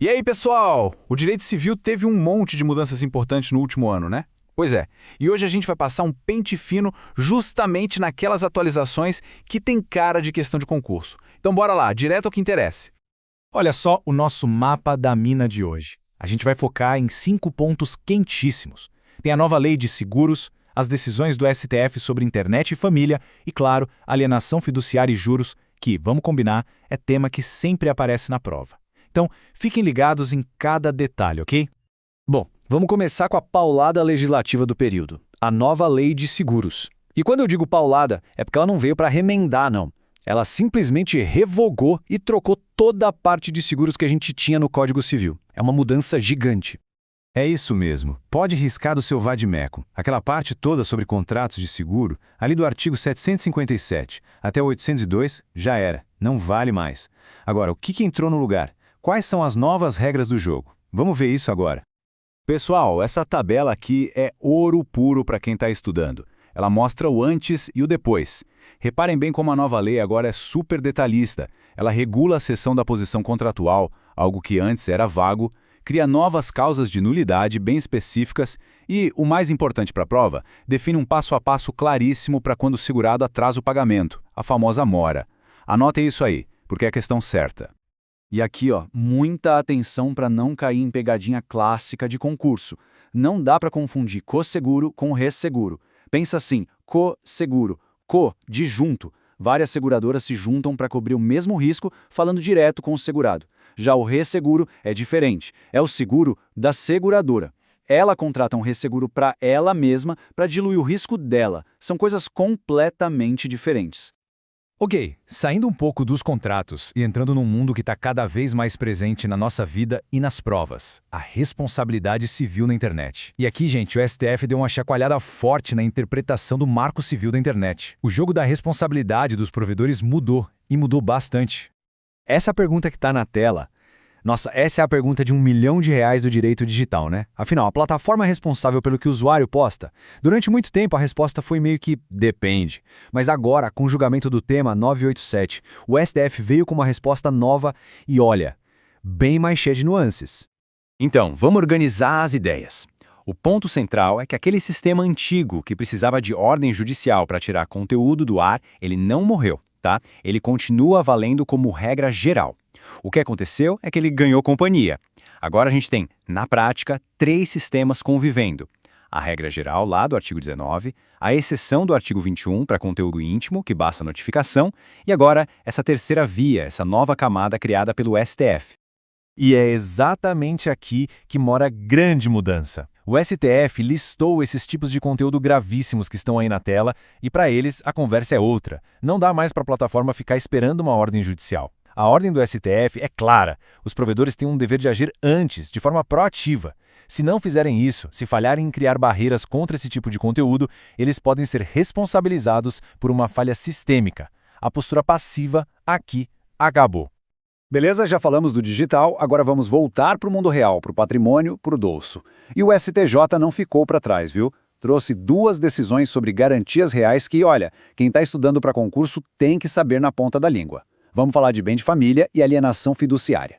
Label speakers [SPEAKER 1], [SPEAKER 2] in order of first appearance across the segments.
[SPEAKER 1] E aí, pessoal? O direito civil teve um monte de mudanças importantes no último ano, né? Pois é, e hoje a gente vai passar um pente fino justamente naquelas atualizações que tem cara de questão de concurso. Então bora lá, direto ao que interessa.
[SPEAKER 2] Olha só o nosso mapa da mina de hoje. A gente vai focar em 5 pontos quentíssimos. Tem a nova lei de seguros, as decisões do STF sobre internet e família e, claro, alienação fiduciária e juros, que, vamos combinar, é tema que sempre aparece na prova. Então, fiquem ligados em cada detalhe, ok? Bom, vamos começar com a paulada legislativa do período, a nova lei de seguros. E quando eu digo paulada, é porque ela não veio para remendar, não. Ela simplesmente revogou e trocou toda a parte de seguros que a gente tinha no Código Civil. É uma mudança gigante.
[SPEAKER 3] É isso mesmo. Pode riscar do seu vade-mecum. Aquela parte toda sobre contratos de seguro, ali do artigo 757 até o 802, já era. Não vale mais. Agora, o que entrou no lugar? Quais são as novas regras do jogo? Vamos ver isso agora.
[SPEAKER 1] Pessoal, essa tabela aqui é ouro puro para quem está estudando. Ela mostra o antes e o depois. Reparem bem como a nova lei agora é super detalhista. Ela regula a cessão da posição contratual, algo que antes era vago, cria novas causas de nulidade bem específicas e, o mais importante para a prova, define um passo a passo claríssimo para quando o segurado atrasa o pagamento, a famosa mora. Anotem isso aí, porque é a questão certa.
[SPEAKER 4] E aqui, muita atenção para não cair em pegadinha clássica de concurso. Não dá para confundir co-seguro com resseguro. Pensa assim, co-seguro, co de junto. Várias seguradoras se juntam para cobrir o mesmo risco, falando direto com o segurado. Já o resseguro é diferente, é o seguro da seguradora. Ela contrata um resseguro para ela mesma para diluir o risco dela. São coisas completamente diferentes.
[SPEAKER 2] Ok, saindo um pouco dos contratos e entrando num mundo que está cada vez mais presente na nossa vida e nas provas, a responsabilidade civil na internet. E aqui, gente, o STF deu uma chacoalhada forte na interpretação do Marco Civil da internet. O jogo da responsabilidade dos provedores mudou, e mudou bastante. Essa pergunta que está na tela, essa é a pergunta de R$1 milhão do direito digital, né? Afinal, a plataforma é responsável pelo que o usuário posta? Durante muito tempo, a resposta foi meio que depende. Mas agora, com o julgamento do tema 987, o STF veio com uma resposta nova e, olha, bem mais cheia de nuances.
[SPEAKER 4] Então, vamos organizar as ideias. O ponto central é que aquele sistema antigo que precisava de ordem judicial para tirar conteúdo do ar, ele não morreu, tá? Ele continua valendo como regra geral. O que aconteceu é que ele ganhou companhia. Agora a gente tem, na prática, 3 sistemas convivendo. A regra geral lá do artigo 19, a exceção do artigo 21 para conteúdo íntimo, que basta notificação, e agora essa terceira via, essa nova camada criada pelo STF.
[SPEAKER 2] E é exatamente aqui que mora a grande mudança. O STF listou esses tipos de conteúdo gravíssimos que estão aí na tela e para eles a conversa é outra. Não dá mais para a plataforma ficar esperando uma ordem judicial. A ordem do STF é clara. Os provedores têm um dever de agir antes, de forma proativa. Se não fizerem isso, se falharem em criar barreiras contra esse tipo de conteúdo, eles podem ser responsabilizados por uma falha sistêmica. A postura passiva aqui acabou.
[SPEAKER 4] Beleza, já falamos do digital, agora vamos voltar para o mundo real, para o patrimônio, para o bolso. E o STJ não ficou para trás, viu? Trouxe 2 decisões sobre garantias reais que, olha, quem está estudando para concurso tem que saber na ponta da língua. Vamos falar de bem de família e alienação fiduciária.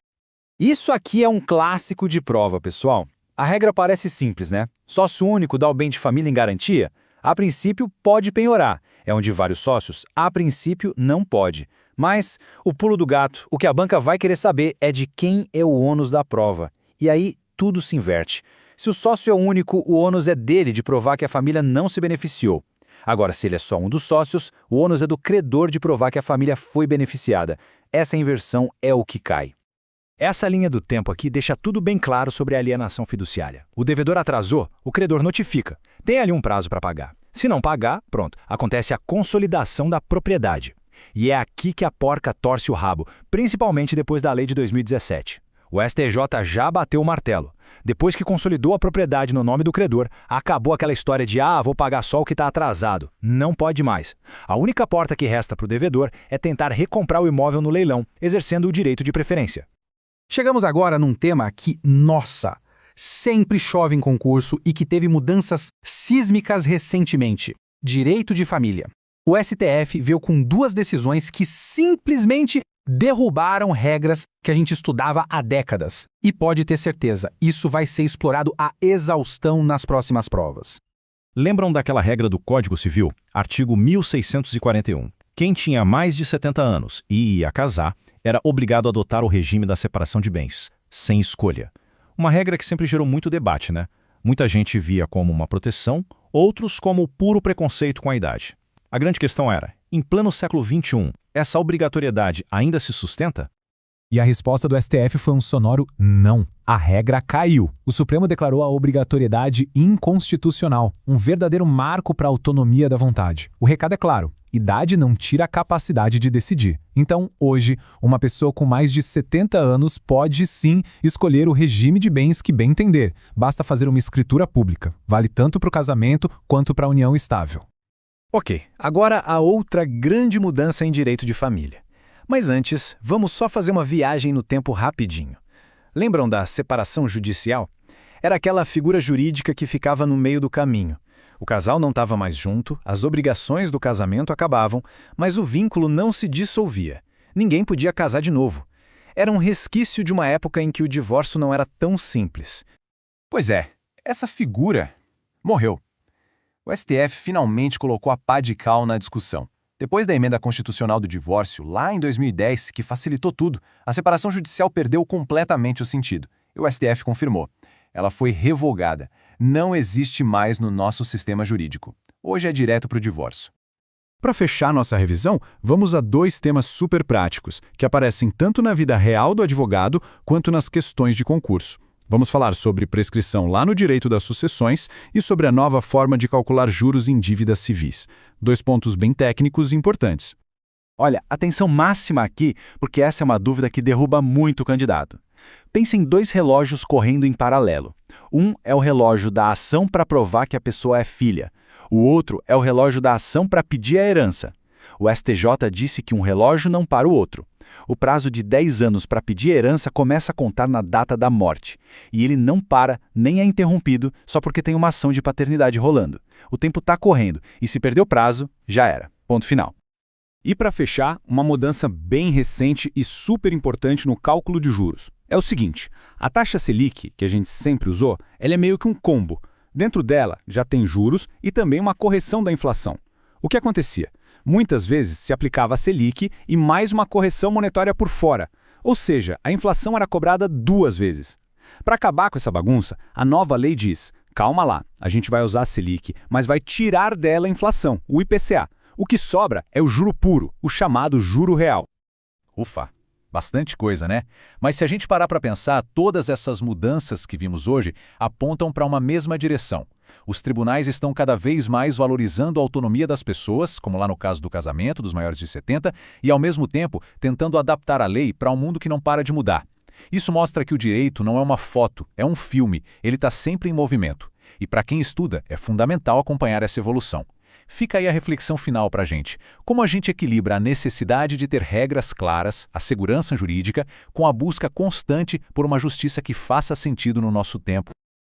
[SPEAKER 2] Isso aqui é um clássico de prova, pessoal. A regra parece simples, né? Sócio único dá o bem de família em garantia? A princípio, pode penhorar. É onde vários sócios, a princípio, não pode. Mas o pulo do gato, o que a banca vai querer saber é de quem é o ônus da prova. E aí, tudo se inverte. Se o sócio é único, o ônus é dele de provar que a família não se beneficiou. Agora, se ele é só um dos sócios, o ônus é do credor de provar que a família foi beneficiada. Essa inversão é o que cai. Essa linha do tempo aqui deixa tudo bem claro sobre a alienação fiduciária. O devedor atrasou, o credor notifica. Tem ali um prazo para pagar. Se não pagar, pronto, acontece a consolidação da propriedade. E é aqui que a porca torce o rabo, principalmente depois da lei de 2017. O STJ já bateu o martelo. Depois que consolidou a propriedade no nome do credor, acabou aquela história de vou pagar só o que está atrasado. Não pode mais. A única porta que resta para o devedor é tentar recomprar o imóvel no leilão, exercendo o direito de preferência.
[SPEAKER 5] Chegamos agora num tema que, nossa, sempre chove em concurso e que teve mudanças sísmicas recentemente. Direito de família. O STF veio com 2 decisões que simplesmente Derrubaram regras que a gente estudava há décadas. E pode ter certeza, isso vai ser explorado à exaustão nas próximas provas.
[SPEAKER 3] Lembram daquela regra do Código Civil? Artigo 1641. Quem tinha mais de 70 anos e ia casar era obrigado a adotar o regime da separação de bens, sem escolha. Uma regra que sempre gerou muito debate, né? Muita gente via como uma proteção, outros como puro preconceito com a idade. A grande questão era, em pleno século XXI, essa obrigatoriedade ainda se sustenta?
[SPEAKER 6] E a resposta do STF foi um sonoro não. A regra caiu. O Supremo declarou a obrigatoriedade inconstitucional, um verdadeiro marco para a autonomia da vontade. O recado é claro. Idade não tira a capacidade de decidir. Então, hoje, uma pessoa com mais de 70 anos pode sim escolher o regime de bens que bem entender. Basta fazer uma escritura pública. Vale tanto para o casamento quanto para a união estável.
[SPEAKER 2] Ok, agora a outra grande mudança em direito de família. Mas antes, vamos só fazer uma viagem no tempo rapidinho. Lembram da separação judicial? Era aquela figura jurídica que ficava no meio do caminho. O casal não estava mais junto, as obrigações do casamento acabavam, mas o vínculo não se dissolvia. Ninguém podia casar de novo. Era um resquício de uma época em que o divórcio não era tão simples.
[SPEAKER 4] Pois é, essa figura morreu. O STF finalmente colocou a pá de cal na discussão. Depois da emenda constitucional do divórcio, lá em 2010, que facilitou tudo, a separação judicial perdeu completamente o sentido. E o STF confirmou. Ela foi revogada. Não existe mais no nosso sistema jurídico. Hoje é direto para o divórcio.
[SPEAKER 1] Para fechar nossa revisão, vamos a dois temas super práticos, que aparecem tanto na vida real do advogado quanto nas questões de concurso. Vamos falar sobre prescrição lá no direito das sucessões e sobre a nova forma de calcular juros em dívidas civis. Dois pontos bem técnicos e importantes.
[SPEAKER 4] Olha, atenção máxima aqui, porque essa é uma dúvida que derruba muito o candidato. Pense em dois relógios correndo em paralelo. Um é o relógio da ação para provar que a pessoa é filha. O outro é o relógio da ação para pedir a herança. O STJ disse que um relógio não para o outro. O prazo de 10 anos para pedir a herança começa a contar na data da morte. E ele não para, nem é interrompido, só porque tem uma ação de paternidade rolando. O tempo está correndo, e se perder o prazo, já era. Ponto final.
[SPEAKER 2] E para fechar, uma mudança bem recente e super importante no cálculo de juros. É o seguinte, a taxa Selic, que a gente sempre usou, ela é meio que um combo. Dentro dela já tem juros e também uma correção da inflação. O que acontecia? Muitas vezes se aplicava a Selic e mais uma correção monetária por fora. Ou seja, a inflação era cobrada duas vezes. Para acabar com essa bagunça, a nova lei diz, calma lá, a gente vai usar a Selic, mas vai tirar dela a inflação, o IPCA. O que sobra é o juro puro, o chamado juro real.
[SPEAKER 1] Ufa, bastante coisa, né? Mas se a gente parar para pensar, todas essas mudanças que vimos hoje apontam para uma mesma direção. Os tribunais estão cada vez mais valorizando a autonomia das pessoas, como lá no caso do casamento dos maiores de 70, e ao mesmo tempo tentando adaptar a lei para um mundo que não para de mudar. Isso mostra que o direito não é uma foto, é um filme, ele está sempre em movimento. E para quem estuda, é fundamental acompanhar essa evolução. Fica aí a reflexão final para a gente. Como a gente equilibra a necessidade de ter regras claras, a segurança jurídica, com a busca constante por uma justiça que faça sentido no nosso tempo?